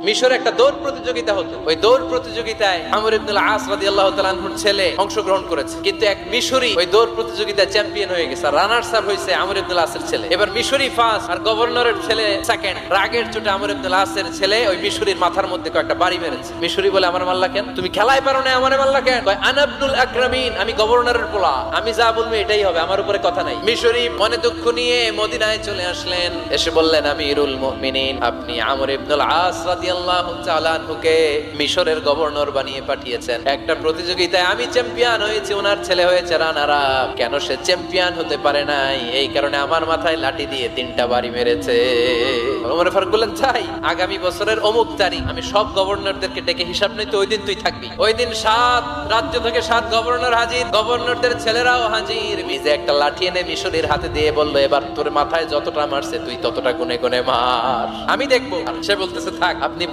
মিশরে একটা দৌড় প্রতিযোগিতা হতো। ওই দৌড় প্রতিযোগিতায় আমর ইবনুল আস রাদিয়াল্লাহু তাআলা আনহুর ছেলে অংশগ্রহণ করেছে, কিন্তু এক মিশরি ওই দৌড় প্রতিযোগিতায় চ্যাম্পিয়ন হয়ে গেছে। রানার্স আপ হয়েছে আমর ইবনুল আসের ছেলে। এবার মিশরি ফার্স্ট আর গভর্নরের ছেলে সেকেন্ড। রাগের চোটে আমর ইবনুল আসের ছেলে ওই মিশরির মাথার মধ্যে কয়েকটা বাড়ি মেরেছে। মিশরি বলে, আমার মারলা কেন? তুমি খেলায় পারো না, আমারে মারলা কেন? কয়, আনা ইবনুল আকরামিন, আমি গভর্নরের পোলা, আমি যা বলবো এটাই হবে, আমার উপরে কথা নাই। মিশরি মনে দুঃখ নিয়ে মদিনায় চলে আসলেন। এসে বললেন, আমিরুল মুমিনিন, আপনি আমর ইবনুল আস রাদিয়াল্লাহু তাআলা আনহুকে মিশরের গভর্নর বানিয়ে পাঠিয়েছেন। একটা প্রতিযোগিতায় আমি চ্যাম্পিয়ন হয়েছি, ওনার ছেলে হয়েছে রানার আপ। কেন সে চ্যাম্পিয়ন হতে পারে নাই? এই কারণে আমার মাথায় লাঠি দিয়ে 3টা বাড়ি মেরেছে। ওমর ফারুক বললেন, তাই আগামী বছরের অমুক তারিখ আমি সব গভর্নরদেরকে ডেকে হিসাব নিতে, ওই দিন তুই থাকবি। ওই দিন 7 রাজ্য থেকে 7 গভর্নর হাজির, গভর্নরদের ছেলেরাও হাজির। মিজে একটা লাঠি এনে মিশরের হাতে দিয়ে বলল, এবার তোর মাথায় যতটা মারছে তুই ততটা গুনে গুনে মার, আমি দেখবো। সে বলতেছে, থাক, আপনি